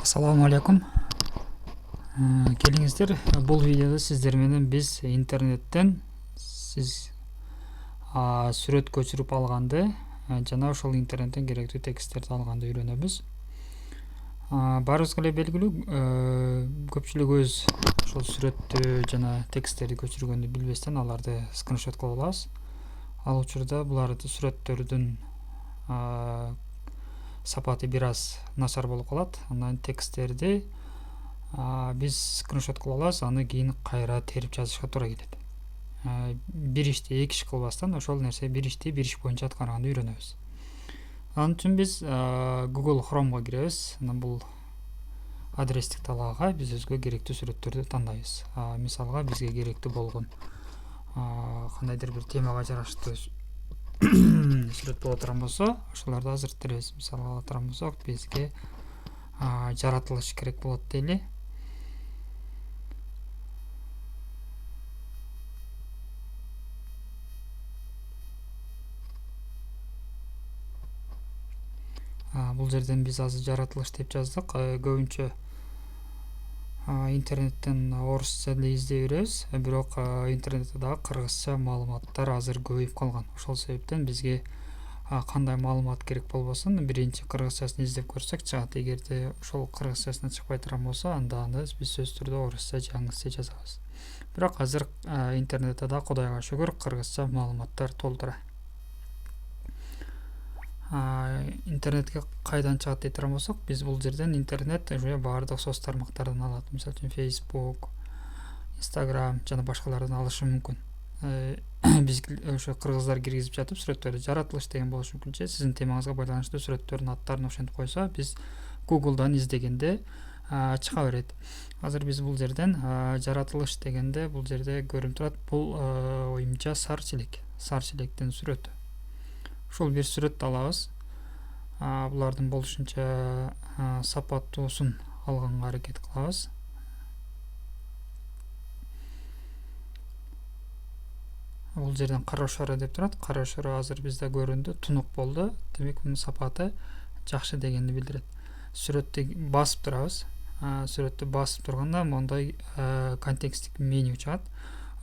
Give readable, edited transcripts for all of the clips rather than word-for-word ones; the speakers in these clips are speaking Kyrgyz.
Ассаламу алейкум. Келиңиздер, бул видеода сиздер менен биз интернеттен сиз сүрөт көчүрүп алганды жана ошол интернеттен керектүү тексттерди алганды үйрөнөбүз. Баарыбызга эле белгилүү, көпчүлүк өз ошол сүрөттү жана тексттерди көчүргөндү билбестен аларды скриншот кылып алабыз. Ал учурда буларды сүрөттөрдүн сапаты бир аз начар болуп калат. Андан тексттерди биз скриншот кылып алабыз, аны кийин кайра терип жазышка туура келет. Бир ишти эки иш кылбастан ошол нерсе бир ишти бир иш боюнча аткарганды үйрөнөбүз. Анын үчүн биз Google Chrome'га киребиз. Анан бул адрестик талаага биз өзгө керектүү сүрөттөрдү тандайбыз. Мисалга бизге керектүү болгон кандайдыр бир темага жараштуу сүрөт боло турган болсо, ошолорду азырттырабыз. Мисалга ала турган болсок, бизге жаратылыш керек болот дейли. Бул жерден биз азыр жаратылыш деп жаздык. Көбүнчө интернеттен орусча эле издей беребиз, бирок интернетте дагы кыргызча маалыматтар азыр көбөйүп калган. Ошол себептен бизге кандай маалымат керек болбосун, биринчи кыргызчасын издеп көрсөк чыгат. Эгерде ошол кыргызчасына чыкпай турган болсо, анда биз сөзсүз түрдө орусча же аңгызча жазабыз. Бирок азыр интернетте да Кудайга шүгүр кыргызча маалыматтар толтура. Интернетке кайдан чыгат дей турган болсок, биз бул жерден интернет уже баардык соц тармактардан алат. Мисалы үчүн Facebook, Instagram жана башкалардан алышы мүмкүн. Биз ошо кыргыздар киргизип жатып сүрөттөрдү жаратылыш деген болушу мүмкүн же сиздин темаңызга байланыштуу сүрөттөрдүн аттарын ошентип койсо, биз Google'дан издегенде чыга берет. Азыр биз бул жерден жаратылыш дегенде бул жерде көрүнүп турат. Бул оюмча сар чилектин сүрөтү. Ушул бир сүрөттү алабыз. Булардын болушунча сапаттуусун алганга аракет кылабыз. Бул жерден кара шора деп турат. Кара шора азыр бизде көрүндү, тунук болду. Демек мунун сапаты жакшы дегенди билдирет. Сүрөттү басып турабыз. Сүрөттү басып турганда мондай контекстик меню чыгат.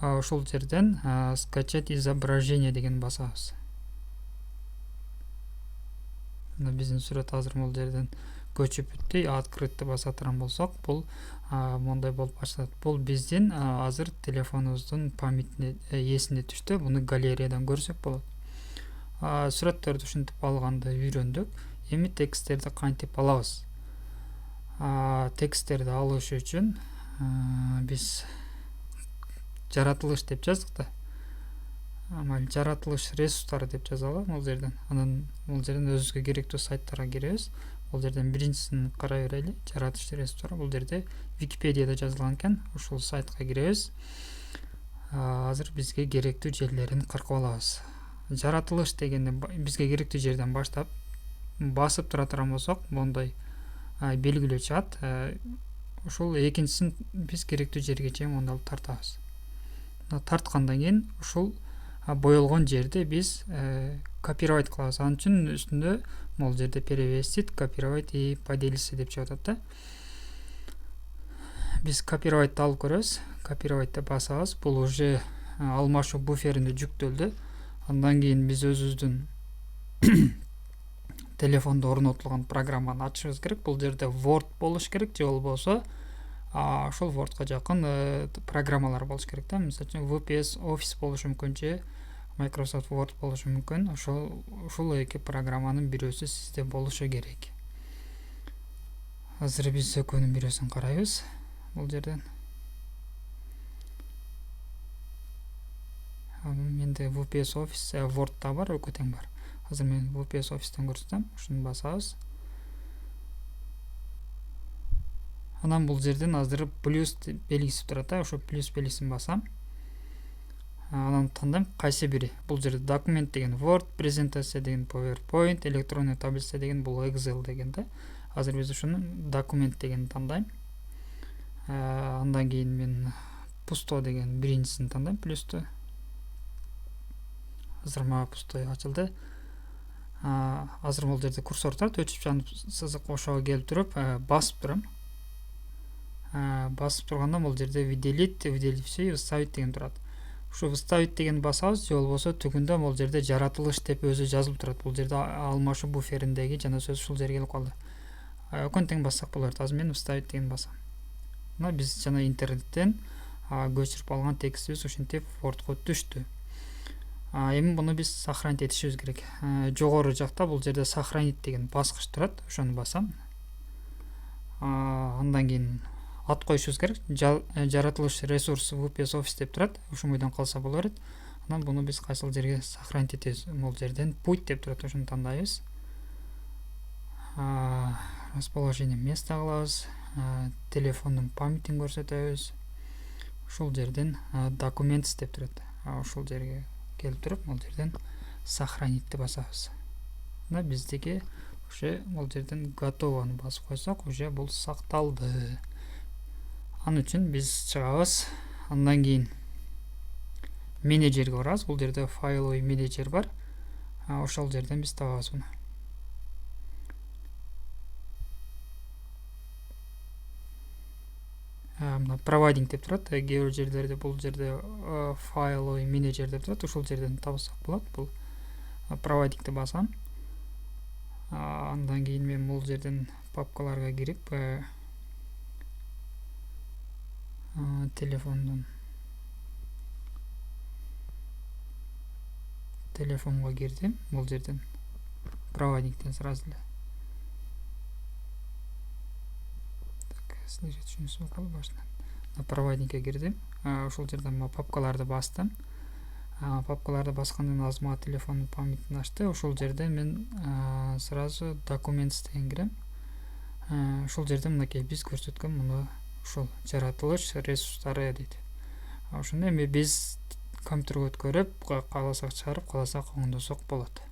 Ошол жерден скачать изображение деген басабыз. Биздин сүрөт азыр бул жерден көчүп бүттү. Открытты баса турган болсок, бул мондай болуп ачылат. Бул биздин азыр телефонубуздун памятине эсине түштү. Буну галереядан көрсөк болот. Сүрөттөрдү ушинтип алганды үйрөндүк. Эми тексттерди кантип алабыз? Тексттерди алыш үчүн биз жаратылыш деп жаздык да. Жаратылыш ресурстары деп жазалы бул жерден. Анан бул жерден өзүбүзгө керектүү сайттарга киребиз. Бул жерден биринчисин карай берели. Жаратылыш ресурстары бул жерде Википедияда жазылган экен. Ушул сайтка киребиз. Азыр бизге керектүү жерлерин кыркып алабыз. Жаратылыш дегенде бизге керектүү жерден баштап басып тура турган болсок, мондай белгилөө чыгат. Ушул экинчисин биз керектүү жерге чейин мондай тартабыз. Тарткандан кийин ушул боелгон жерди биз копировать кылабыз. Анын үчүн үстүндө бул жерде перевестить, копировать и поделиться деп чыгып атат да. Биз копировать алып көрөбүз. Копировать басабыз. Бул уже алмашуу буферине жүктөлдү. Андан кийин биз өзүбүздүн телефондо орнотулган программаны ачышыбыз керек. Бул жерде Word болуш керек же болбосо ошол Word'га жакын программалар болуш керек да. Мисалы үчүн VPS Office болушу мүмкүн же Microsoft Word болушу мүмкүн. Ушул эки программанын бирөөсү сизде болушу керек. Азыр биз экөөнүн бирөөсүн карайбыз бул жерден. Менде VPS Office Word да бар, экөө тең бар. Азыр мен VPS Office'тен көрсөтөм. Ушуну басабыз. Анан бул жерден азыр плюс белгиси турат. Ошо плюс белгисин басам. Анан тандайм кайсы бири. Бул жерде документ деген Word, презентация деген PowerPoint, электронный таблица деген бул Excel деген да. Азыр биз ушуну документ деген тандайм. Андан кийин мен пусто деген биринчисин тандайм, плюсту. Азыр мага пустой ачылды. азыр бул жерде курсор турат, өчүп жанып сызык ошого келип туруп басып турам. Басып турганда бул жерде выделить все и вставить деген турат. Ушу вставить деген басабыз, же болбосо түгүндө бул жерде жаратылыш деп өзү жазылып турат. Бул жерде алмашуу буфериндеги жана сөз ушул жерге келип калды. Өкөнтең бассак болот. Азыр мен вставить деген басам. Мына биз жана интернеттен көчүрүп алган текстибиз ушинтип Word'го түштү. Эми буну биз сохранить этишибиз керек. Жогору жакта бул жерде сохранить деген баскыч турат. Ошону басам. Андан кийин ат коюшубуз керек. Жаратылыш ресурс WPS Office деп турат. Ушул бойдон калса боло берет. Анан буну биз кайсыл жерге сохранить этебиз. Бул жерден путь деп турат. Ошону тандайбыз. Расположение места кылабыз. Телефондун памятин көрсөтөбүз. Ушул жерден документ деп турат. Ушул жерге келип туруп, бул жерден сохранить деп басабыз. Мына биздики уже бул жерден готовону басып койсок, уже бул сакталды. Аны үчүн биз чыгабыз. Андан кийин менеджерге барабыз. Бул жерде файловый менеджер бар. Ошол жерден биз табабыз буну. Мына провайдинг деп турат. Кээ бир жерлерде бул жерде файловый менеджер деп турат. Ушул жерден табсак болот. Бул провайдингти басам. Андан кийин мен бул жерден папкаларга кирип телефонго кирдим. Бул жерден провайдингтен сразу эле. Снижать түшүнүсү околу башынан. Провайдингке кирдим. Ушул жерден папкаларды бастым. Папкаларды баскандан азыр мага телефондун памятин ачты. Ушул жерде мен сразу документ деген кирем. Ушул жерде мынакей биз көрсөткөн муну ушул жаратылыш ресурстары дейт. Ошондо эми биз компьютерге өткөрүп, кааласак чыгарып, кааласак оңдосок болот.